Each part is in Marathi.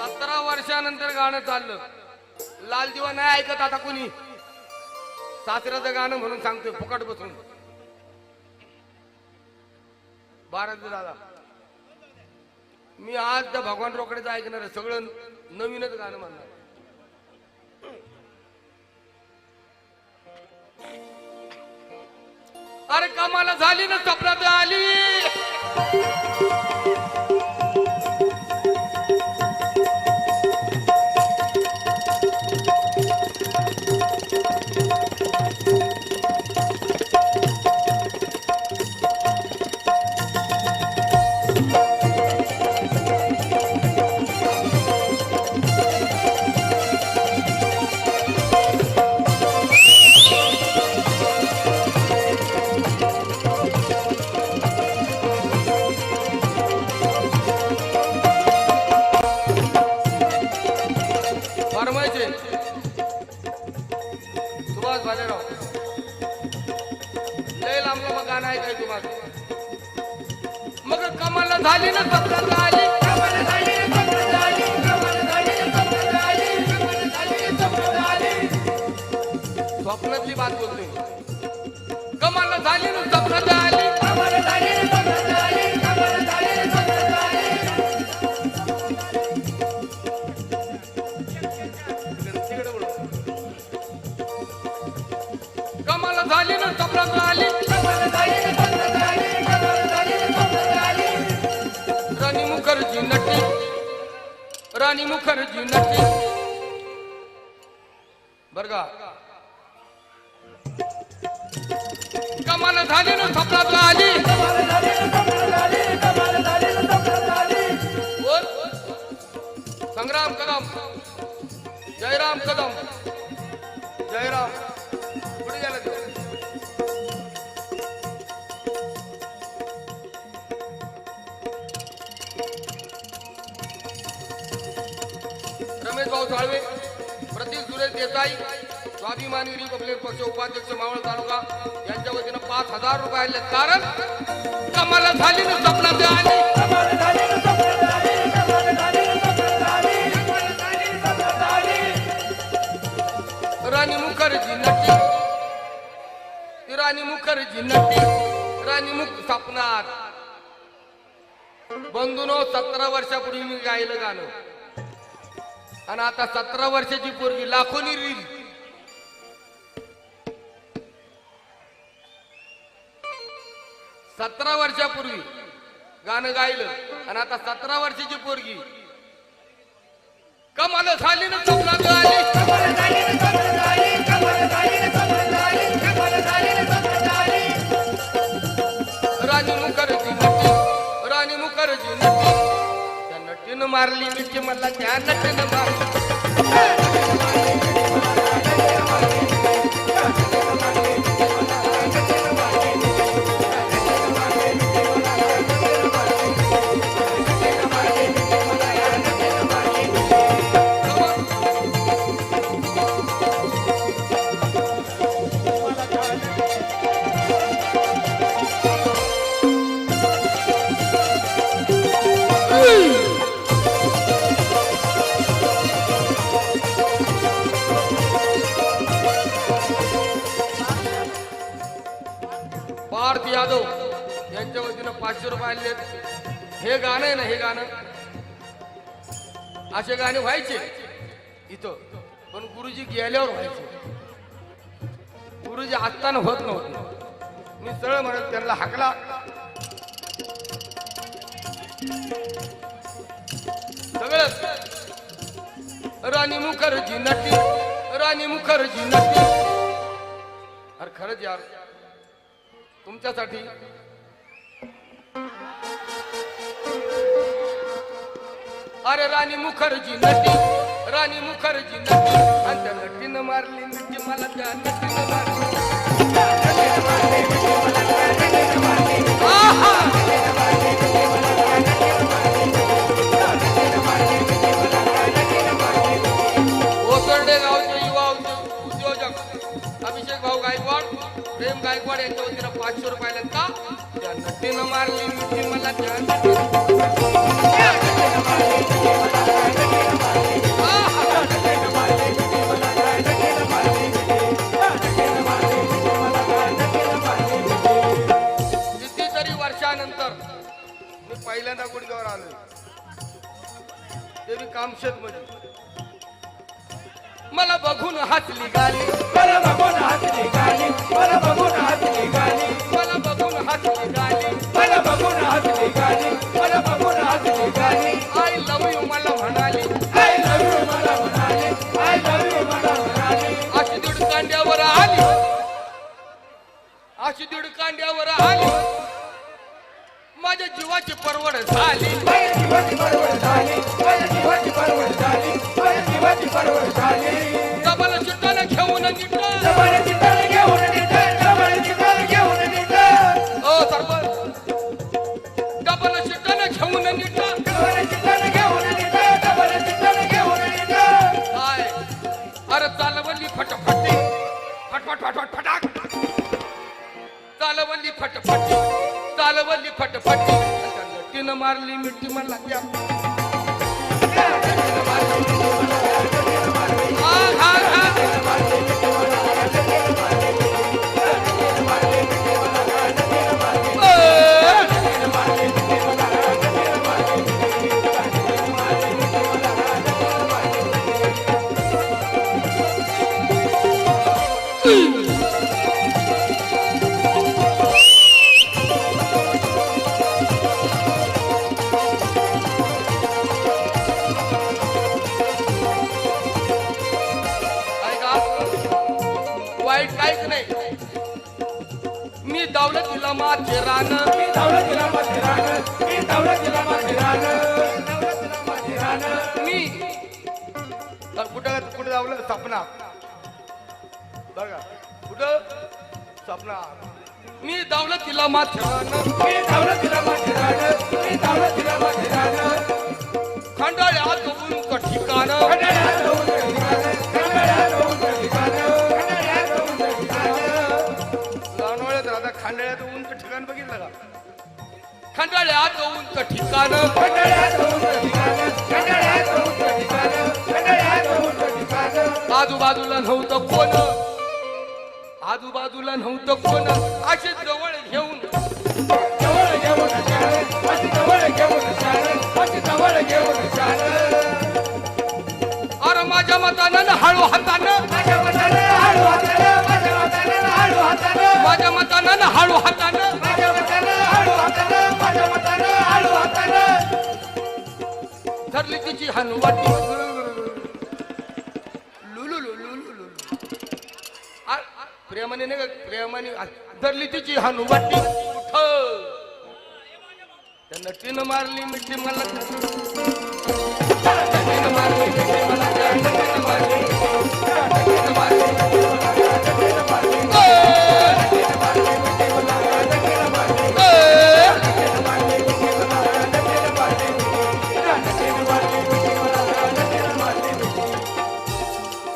17 वर्षानंतर गाणं चाललं. लाल दिवा नाही ऐकत आता कोणी. सासऱ्याचं गाणं म्हणून सांगतोय फुकट बसून. भारत दादा, मी आज त्या भगवान रोकडेचं ऐकणार आहे. सगळं नवीनच गाणं म्हणणार. अरे कामाला झाली ना सपनात आली. सुभाष भालेराव लय लांबला मग गाणं आहे काय तुम्हाला. मग कमाला झाली ना सपनात आली. कमाला झाली ना सपनात आली. कमाला झाली ना सपनात आली. कमाला झाली ना सपनात आली. स्वप्नातली बात बोलतोय. कमाला झाली ना सपनात आली. कमाला झाली ना सपनात आली. कमाला झाली ना सपनात आली. कमाल झाली ना सपनात आली. कमाल झाली ना सपनात आली. कमाल झाली ना सपनात आली. राणी मुखर्जी नटी. राणी मुखर्जी नटी. बर का. कमाल झाली ना सपनात आली. कमाल झाली ना सपनात आली. कमाल झाली ना सपनात आली. बोल. संग्राम कदम. जयराम कदम. जयराम कुठे गेला तो. रमेश भाऊ साळवे, प्रतीक सुरेश देसाई, स्वाभिमानी रिपब्लिक पक्ष उपाध्यक्ष मावळ तालुका यांच्या वतीनं 5,000 रुपये आले. कारण कमाल झाली ना सपनात आली. कमाल झाली ना सपनात आली. कमाल झाली ना सपनात आली. कमाल झाली ना सपनात आली. राणी मुखर्जी नटी. राणी मुखर्जी नटी. राणी मुख सपनात. बंधूनो 17 वर्षापूर्वी मी गायलं गाणं आणि आता 17 वर्षाची पोरगी लाखोनी रील. सतरा वर्षापूर्वी गाणं गायलं आणि आता 17 वर्षाची पोरगी कमाल झाली ना सपनात आली. कमाल झाली ना सपनात आली. कमाल झाली ना सपनात आली. कमाल झाली ना सपनात आली. राणी मुखर्जी नटी. राणी मुखर्जी नटी. त्या नटीनं मारली मिठी मला. त्या नटीनं मारली. पार्थ यादव यांच्या वतीनं 500 रुपये आले. हे गाणं आहे ना, हे गाणं असे गाणे व्हायचे इथं, पण गुरुजी गेल्यावर व्हायचे. गुरुजी असताना होत नव्हतं. मी सरळ म्हणत त्यांना हाकला. सगळंच राणी मुखर्जी नटी. राणी मुखर्जी नटी. अरे खरंच यार तुमच्यासाठी अरे राणी मुखर्जी नटी. राणी मुखर्जी नटी. आणि त्या नटीनं मारली मिठी मला. त्या नटीनं मारली. ओसरडे गावचे युवा उद्योजक अभिषेक भाऊ गायकवाड, प्रेम गायकवाड यांच्या वतीनं 500 रुपये आले. का त्या नटीनं मारली मिठी मला. त्या नटीनं मी पहिल्यांदा गुडगावर आलोय ते बी कामशेत मध्ये मला बघून हसली गाली मला बघून हसली गाली मला बघून हसली गाली मला बघून हसली गाली मला बघून हसली गाली मला बघून हसली गाली आय लव्ह यू मला म्हणाली आय लव्ह यू मला म्हणाले आय लव्ह यू मला म्हणाले अशी दीड कांड्यावर आली अशी दीड कांड्यावर आली माझ्या जीवाची परवड झाली माझ्या जीवाची परवड झाली माझ्या जीवाची परवड झाली माझ्या जीवाची परवड झाली डबल चिट्टाला घेऊन निघतो जबर चित्ताला घेऊन निघाल जबर चित्ताला घेऊन निघाल ओ सरपंच डबल चिट्टाला घेऊन निघतो जबर चित्ताला घेऊन निघाल जबर चित्ताला घेऊन निघाल काय अरे चालवली फटफटी फटफट फटफट फटाक चालवली फटफटी चालवली फटफटी तिनं मारली मिठी मला या हा हा हा वाईट काहीच नाही मी दौलतीला माझे रान मी दौलतीला माझे रान मी दौलतीला माझे रान दौलतीला माझे रान मी कुठं कुठं जावलं सपना बघा कुठं सपना मी दौलतीला माझे रान मी दौलतीला माझे रान मी दौलतीला माझे रान खंडाळ्यात उंच ठिकाण खंडाळ्यात जाऊन ठिकाण खंडाळ्यात जाऊन ठिकाण खंडाळ्यात जाऊन ठिकाण लोणावळ्यात राहता खंडाळ्यात उंच ठिकाण बघितलं का खंडाळ्यात उंच ठिकाण खंडाळ्यात जाऊन ठिकाण खंडाळ्यात जाऊन ठिकाण खंडाळ्यात जाऊन ठिकाण आजूबाजूला नव्हतं कोण आजूबाजूला नव्हतं कोण असे जवळ घेऊन जवळ घेऊन चाल अशी जवळ घेऊन चाल अशी जवळ घेऊन चाल अरे माझ्या मतानं हळू हातानं माझ्या मतानं हळू हातानं माझ्या मतानं हळू हातानं माझ्या मतानं हळू हातानं माझ्या मतानं हळू हातानं माझ्या मतानं हळू हातानं धरली तिची हनुवटी लुलू लुलू लुलू प्रेमाने नाही का प्रेमाने धरली तिची हनुवटी उठ त्या नटीनं मारली मिठी मला नटीनं मारली मिठी मला त्या नटीनं मारली नटीनं मारली नटीनं मारली नटीनं मारली मिठी मला नटीनं मारली नटीनं मारली मिठी मला नटीनं मारली नटीनं मारली मिठी मला नटीनं मारली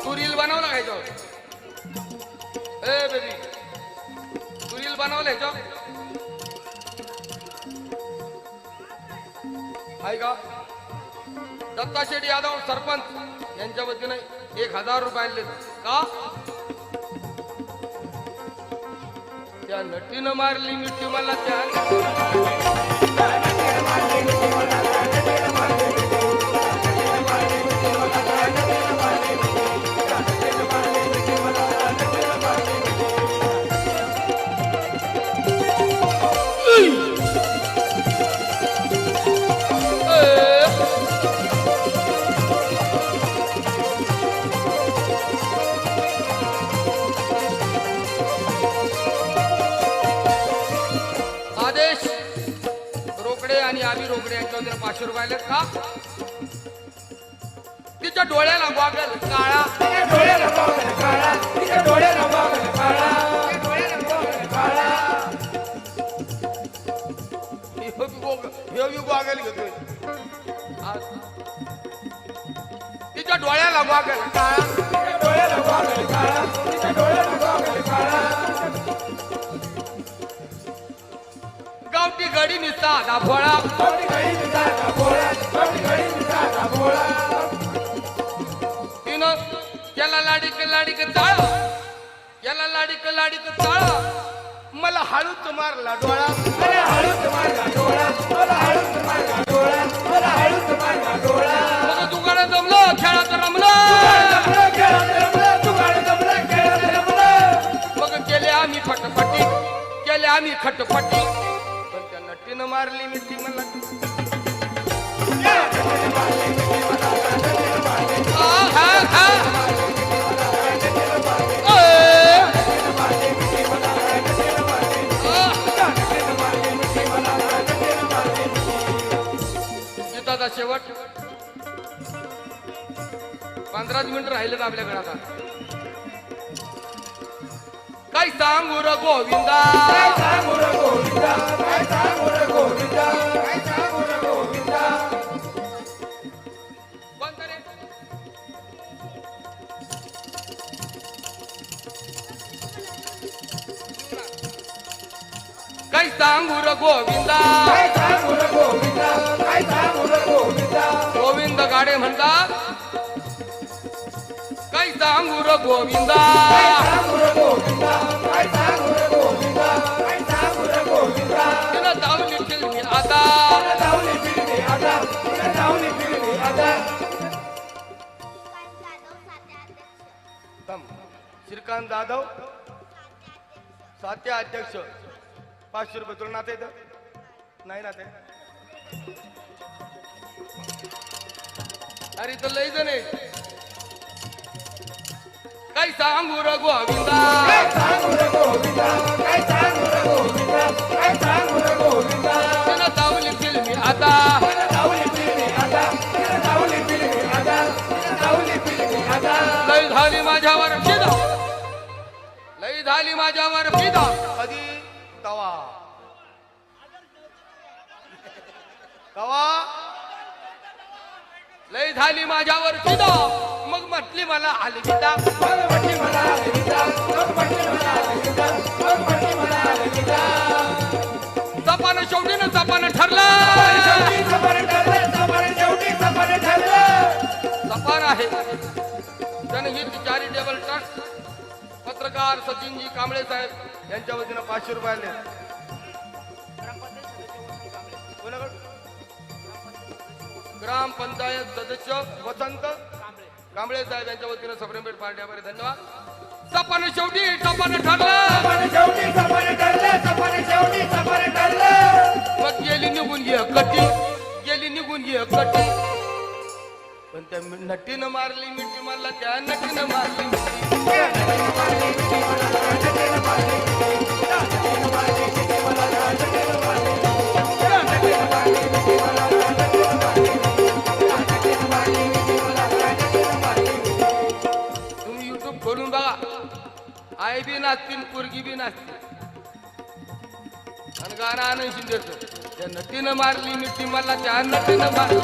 तू रील बनवला काय तो ए बेबी तू रील बनवलंय तो आहे का दत्ता शेठ यादव सरपंच यांच्या वतीने 1000 रुपये आणले का त्या नटीनं मारली मिठी मला त्या नटीनं मारली मिठी मला नटीनं मारली नटीनं मारली मिठी मला नटीनं मारली नटीनं मारली मिठी मला नटीनं मारली आदेश रोकडे आणि आम्ही रोकडे यांच्यावर 500 रुपये आले का तिच्या डोळ्याला गॉगल काळा तिच्या डोळ्याला गॉगल काळा तिच्या डोळ्याला गॉगल काळा तिच्या डोळ्याला गॉगल काळा हे गॉगल घेतोय तिच्या डोळ्याला गॉगल काळा तिच्या डोळ्याला गॉगल काळा तिच्या डोळ्याला गॉगल काळा गावठी गडी निसता दाभोळा गावठी गडी निसता भोळा गावठी गडी निसता भोळा तिनं त्याला लाडीक ताळ याला लाडीक ताळ मला हळूच मारला डोळा मला हळूच मारला डोळा मला हळूच खटपटी पण त्या नटीनं मारली मिठी मला गीताचा शेवट 15 मिनिट राहिलेत आपल्याकडे आता काय सांगू र गोविंदा काय सांगू रे गोविंदा काय सांगू रे गोविंदा काय सांगू रे गोविंदा कोणतं रे? काय सांगू र गोविंदा काय सांगू रे गोविंदा काय सांगू रे गोविंदा गोविंद गाडे म्हणतात काय सांगू र गोविंदा काय सांगू रे गोविंदा काय सांगू रे गोविंदा काय सांगू रे गोविंदा तिनं दावली फिल्मी आता तुला धावली फिरली आता तुला धावली फिरली आता थांब. श्रीकांत जाधव सात्या अध्यक्ष 500 रुपये तुला नाते येतं नाही नाते अरे इथं लय जण आहे काय सांगू र गोविंदा काय सांगू रे गोविंदा काय सांगू रे गोविंदा काय सांगू रे गोविंदा तिनं दावली फिल्मी आता तुला धावली फिरली आता तुला धावली फिरली आता तुला धावली फिरली आता लय झाली माझ्यावर फिदा लय झाली माझ्यावर फिदा कधी तवा तवा लय झाली माझ्यावर फिदा मग म्हटली मला अलविदा मग म्हटली मला अलविदा मग म्हटली मला अलविदा मग म्हटली मला अलविदा सपानं शेवटी ना सपानं ठरलं शेवटी सफर ठरलं सफर शेवटी सफर ठरलं सपान आहे जनहित चॅरिटेबल ट्रस्ट पत्रकार सचिनजी कांबळे साहेब यांच्या वतीनं 500 रुपये आले कोणाकडे? ग्रामपंचायत सदस्य वसंत कांबळे साहेब यांच्या वतीनं सप्रेमपेठ पार्ट्यामध्ये धन्यवाद सपानं शेवटी सपानं ठरलं सफर शेवटी सफर ठरलं सफर शेवटी सफर ठरलं मग गेली निघून घे कटी गेली निघून घे कटी पण त्या नटीनं मारली मिठी मला त्या नटीनं मारली मिठी तुम्ही युट्यूब खोलून बघा आई बी नाचतील पोरगी बी नाचतील आणि गाणं आनंद शिंदेचं त्या नटीनं मारली मिठी मला त्या नटीनं मारली